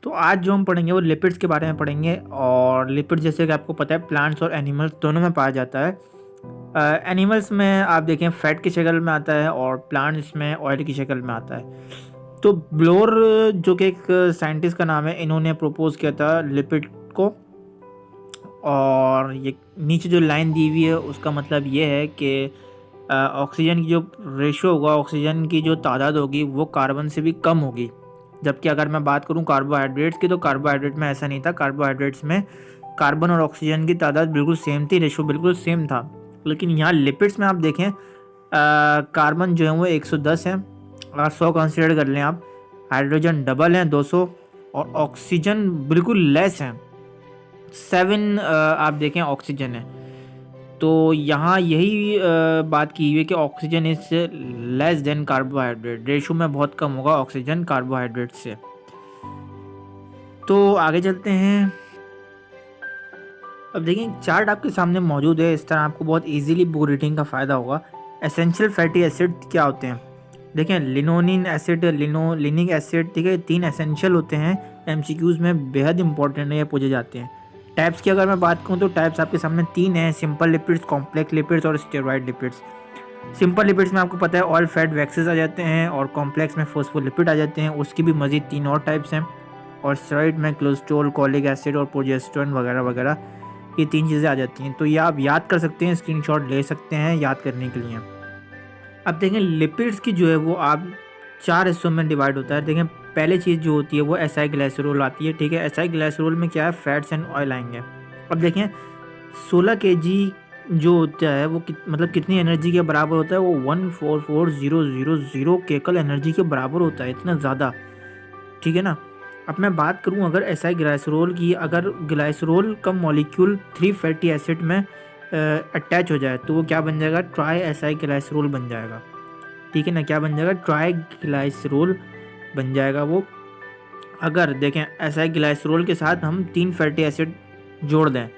तो आज जो हम पढ़ेंगे वो लिपिड्स के बारे में पढ़ेंगे। और लिपिड जैसे कि आपको पता है प्लांट्स और एनिमल्स दोनों में पाया जाता है। एनिमल्स में आप देखें फैट की शक्ल में आता है और प्लांट्स में ऑयल की शक्ल में आता है। तो ब्लोर जो कि एक साइंटिस्ट का नाम है, इन्होंने प्रपोज किया था लिपिड को। और ये नीचे जो लाइन दी हुई है उसका मतलब ये है कि ऑक्सीजन की जो रेशो होगा, ऑक्सीजन की जो तादाद होगी वो कार्बन से भी कम होगी। जबकि अगर मैं बात करूं कार्बोहाइड्रेट्स की, तो कार्बोहाइड्रेट में ऐसा नहीं था। कार्बोहाइड्रेट्स में कार्बन और ऑक्सीजन की तादाद बिल्कुल सेम थी, रेशो बिल्कुल सेम था। लेकिन यहाँ लिपिड्स में आप देखें कार्बन जो है वो 110 है, और 100 कंसिडर कर लें आप। हाइड्रोजन डबल है 200, और ऑक्सीजन बिल्कुल लेस है 7 आप देखें ऑक्सीजन है। तो यहाँ यही बात की हुई है कि oxygen is less than carbohydrate, ratio में बहुत कम होगा ऑक्सीजन कार्बोहाइड्रेट से। तो आगे चलते हैं। अब देखिए चार्ट आपके सामने मौजूद है, इस तरह आपको बहुत इजीली बुक रीडिंग का फ़ायदा होगा। एसेंशियल फैटी एसिड क्या होते हैं? देखें लिनोनिन एसिड, लिनिक एसिड, ठीक है, 3 एसेंशियल होते हैं। एमसीक्यूज़ में बेहद इंपॉर्टेंट है, ये पूछे जाते हैं। टाइप्स की अगर मैं बात करूँ तो टाइप्स आपके सामने 3 हैं: सिंपल लिपिड्स, कॉम्प्लेक्स लिपिड्स और स्टेरॉइड लिपिड्स। सिंपल लिपिड्स में आपको पता है ऑयल फैट वैक्सेस आ जाते हैं, और कॉम्प्लेक्स में फॉस्फोलिपिड आ जाते हैं। उसकी भी मज़ीद 3 और टाइप्स हैं। और स्टेरॉइड में कोलेस्ट्रॉल, कॉलिक एसिड और प्रोजेस्टेरोन वगैरह वगैरह, ये 3 चीज़ें आ जाती हैं। तो ये आप याद कर सकते हैं, स्क्रीनशॉट ले सकते हैं याद करने के लिए। अब देखें लिपिड्स की जो है वो आप 4 हिस्सों में डिवाइड होता है। देखें पहली चीज़ जो होती है वो एसाइल ग्लाइसरोल आती है, ठीक है। एसाइल ग्लाइसरोल में क्या है, फैट्स एंड ऑयल आएंगे। अब देखें 16 kg जो होता है वो मतलब कितनी एनर्जी के बराबर होता है, वो 144,000 केकल एनर्जी के बराबर होता है, इतना ज़्यादा, ठीक है ना। अब मैं बात करूं अगर एसाइल ग्लाइसरोल की, अगर ग्लाइसरोल का मॉलिक्यूल 3 फैटी एसिड में अटैच हो जाए तो वो क्या बन जाएगा, ट्राई एसाइल ग्लाइसरोल बन जाएगा, ठीक है ना। क्या बन जाएगा, ट्राई ग्लाइसरोल बन जाएगा वो। अगर देखें एसाइल ग्लाइसरोल के साथ हम 3 फैटी एसिड जोड़ दें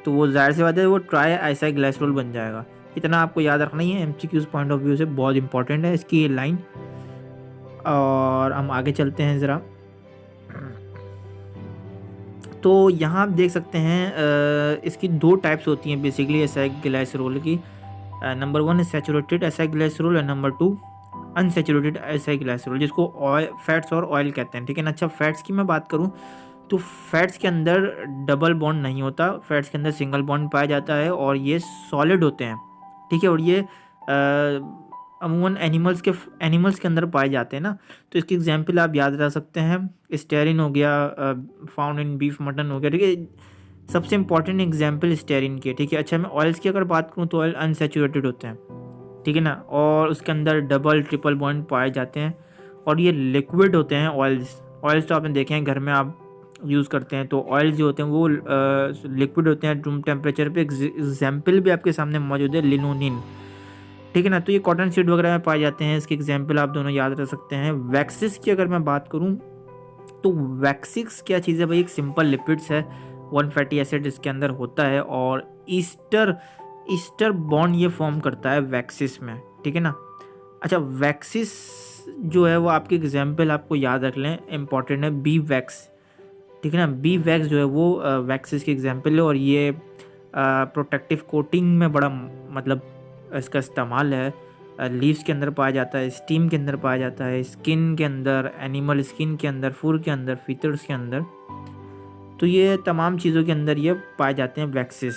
तो वो जाहिर सी बात है वो ट्राई एसाइल ग्लाइसरोल बन जाएगा। इतना आपको याद रखना ही है, एमसीक्यूज़ पॉइंट ऑफ व्यू से बहुत इंपॉर्टेंट है इसकी ये लाइन। और हम आगे चलते हैं ज़रा। तो यहाँ आप देख सकते हैं इसकी 2 टाइप्स होती हैं बेसिकली एसाइल ग्लाइसरोल की। नंबर 1 सैचुरेटेड एसाइल ग्लाइसरोल और नंबर 2 अनसैचुरेटेड एसाइल ग्लाइसरोल, जिसको ऑयल फैट्स और ऑयल कहते हैं, ठीक है ना। अच्छा फैट्स की मैं बात करूँ तो फैट्स के अंदर डबल बॉन्ड नहीं होता, फैट्स के अंदर सिंगल बॉन्ड पाया जाता है, और ये सॉलिड होते हैं, ठीक है। और ये अमूमन एनिमल्स के अंदर पाए जाते हैं ना। तो इसकी एग्जांपल आप याद रख सकते हैं, स्टेरिन हो गया, फाउंड इन बीफ मटन हो गया, ठीक है। सबसे इंपॉर्टेंट एग्जांपल स्टेरिन की, ठीक है। अच्छा मैं ऑयल्स की अगर बात करूँ तो ऑयल अनसैचुरेटेड होते हैं, ठीक है ना, और उसके अंदर डबल ट्रिपल बॉन्ड पाए जाते हैं, और ये लिक्विड होते हैं ऑयल्स तो आपने देखे हैं घर में आप यूज़ करते हैं। तो ऑयल्स जो होते हैं वो लिक्विड होते हैं रूम टेम्परेचर पे। एग्जाम्पल भी आपके सामने मौजूद है लिनोनिन, ठीक है ना। तो ये कॉटन सीड वगैरह में पाए जाते हैं, इसके एग्जाम्पल आप दोनों याद रख सकते हैं। वैक्सिस की अगर मैं बात करूँ तो वैक्सिस क्या चीज़ है भाई, एक सिंपल लिपिड्स है, 1 फैटी एसिड इसके अंदर होता है, और ईस्टर बॉन्ड ये फॉर्म करता है वैक्सिस में, ठीक है ना। अच्छा वैक्सिस जो है वो आपके एग्जाम्पल आपको याद रख लें, इंपॉर्टेंट है बी वैक्स, ठीक है ना। बी वैक्स जो है वो वैक्सिस की एग्जाम्पल है, और ये प्रोटेक्टिव कोटिंग में बड़ा मतलब इसका इस्तेमाल है। लीव्स के अंदर पाया जाता है, स्टीम के अंदर पाया जाता है, स्किन के अंदर, एनिमल स्किन के अंदर, फूर के अंदर, फीचर्स के अंदर, तो ये तमाम चीज़ों के अंदर ये पाए जाते हैं वैक्सिस।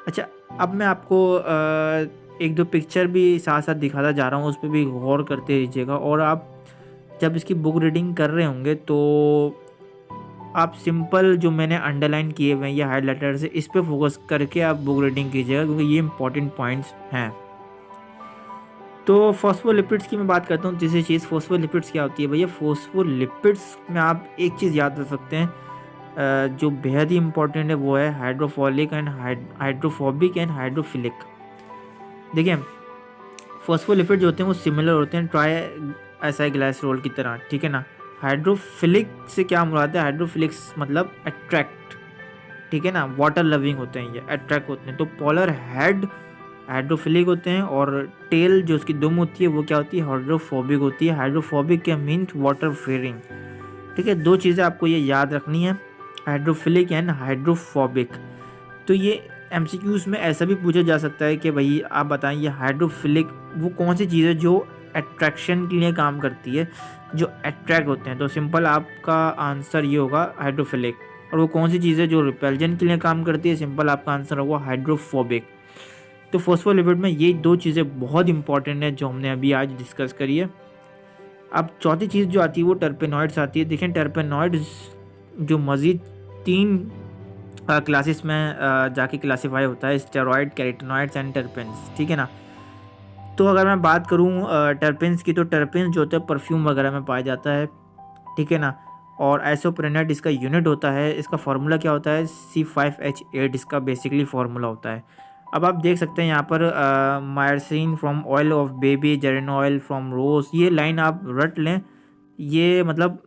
अच्छा अब मैं आपको 1-2 पिक्चर भी साथ साथ दिखाता जा रहा हूँ, उस पर भी गौर करते रहिएगा। और आप जब इसकी बुक रीडिंग कर रहे होंगे तो आप सिंपल जो मैंने अंडरलाइन किए हुए हैं ये हाइलाइटर से, इस पे फोकस करके आप बुक रीडिंग कीजिएगा, क्योंकि ये इंपॉर्टेंट पॉइंट्स हैं। तो फॉस्फोलिपिड्स की मैं बात करता हूँ। तीसरी चीज़ फॉस्फोलिपिड्स क्या होती है भैया, फॉस्फोलिपिड्स में आप एक चीज़ याद रख सकते हैं जो बेहद ही इंपॉर्टेंट है, वो है हाइड्रोफोलिक एंड हाइड्रोफोबिक एंड हाइड्रोफिलिक। देखिए फॉस्फोलिपिड जो होते हैं वो सिमिलर होते हैं ट्राई एसाइल ग्लाइसरोल की तरह, ठीक है ना। हाइड्रोफिलिक से क्या मुराद है, हाइड्रोफिलिक्स मतलब अट्रैक्ट, ठीक है ना, वाटर लविंग होते हैं, ये अट्रैक्ट होते हैं। तो पोलर हेड हाइड्रोफिलिक होते हैं, और टेल जो उसकी दुम होती है वो क्या होती है, हाइड्रोफोबिक होती है। हाइड्रोफोबिक क्या मीन्स वाटर फेयरिंग, ठीक है, 2 चीज़ें आपको ये याद रखनी है, हाइड्रोफिलिक एंड हाइड्रोफोबिक। तो ये एमसीक्यूज़ में ऐसा भी पूछा जा सकता है कि भाई आप बताएं ये हाइड्रोफिलिक वो कौन सी चीज़ है जो अट्रैक्शन के लिए काम करती है, जो अट्रैक्ट होते हैं। तो सिंपल आपका आंसर ये होगा हाइड्रोफिलिक। और वो कौन सी चीज़ है जो रिपेल्जन के लिए काम करती है, सिंपल आपका आंसर होगा हाइड्रोफोबिक। तो फॉस्फोलिपिड में ये 2 चीज़ें बहुत इंपॉर्टेंट है जो हमने अभी आज डिस्कस करी है। अब चौथी चीज़ जो आती है वो टर्पेनॉइड्स आती है। देखें टर्पेनॉइड्स जो मज़ीद 3 क्लासेस में जाके क्लासीफाई होता है, स्टेरॉइड, कैरोटीनॉइड्स एंड टर्पेन्स, ठीक है ना। तो अगर मैं बात करूँ टर्पेन्स की, तो टर्पेन्स जो होता है परफ्यूम वगैरह में पाया जाता है, ठीक है ना। और आइसोप्रोनेट इसका यूनिट होता है, इसका फार्मूला क्या होता है, C5H8 इसका बेसिकली फार्मूला होता है। अब आप देख सकते हैं यहाँ पर myrcene from oil of baby, geraniol from rose, ये लाइन आप रट लें, ये मतलब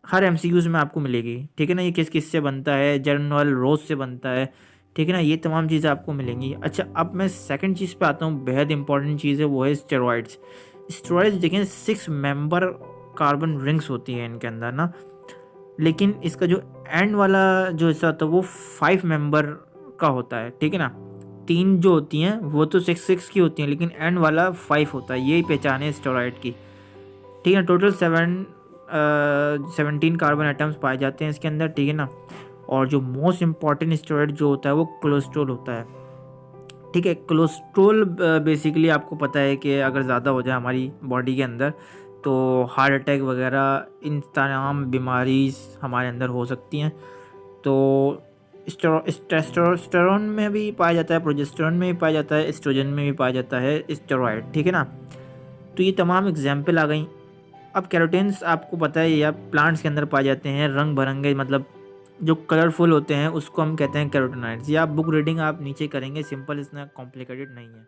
हर एमसीक्यूज़ में आपको मिलेगी, ठीक है ना। ये किस किस से बनता है, जेरेन ऑयल रोज से बनता है, ठीक है ना। ये तमाम चीज़ें आपको मिलेंगी। अच्छा, अब मैं सेकंड चीज़ पे आता हूँ, बेहद इंपॉर्टेंट चीज़ है, वो है स्टेरॉइड्स। स्टेरॉइड्स देखें 6 मेंबर कार्बन रिंग्स होती हैं इनके अंदर ना, लेकिन इसका जो एंड वाला जो हिस्सा होता है वो 5 मेंबर का होता है, ठीक है ना। 3 जो होती हैं वो तो 6 की होती हैं, लेकिन एंड वाला 5 होता है, यही पहचान है स्टेरॉइड की, ठीक है। टोटल 17 कार्बन आइटम्स पाए जाते हैं इसके अंदर, ठीक है ना। और जो मोस्ट इम्पॉर्टेंट स्टेरॉइड जो होता है वो कोलेस्ट्रॉल होता है, ठीक है। कोलेस्ट्रॉल बेसिकली आपको पता है कि अगर ज़्यादा हो जाए हमारी बॉडी के अंदर तो हार्ट अटैक वगैरह इन तमाम बीमारी हमारे अंदर हो सकती हैं। तो टेस्टोस्टेरोन में भी पाया जाता है, प्रोजेस्टेरोन में भी पाया जाता है, एस्ट्रोजन में भी पाया जाता है स्टेरॉइड, ठीक है ना। तो ये तमाम एग्जाम्पल आ गई। अब कैरोटीन्स आपको पता है या प्लांट्स के अंदर पाए जाते हैं, रंग बिरंगे मतलब जो कलरफुल होते हैं उसको हम कहते हैं कैरोटीनॉइड्स। या बुक रीडिंग आप नीचे करेंगे, सिंपल, इतना कॉम्प्लिकेटेड नहीं है।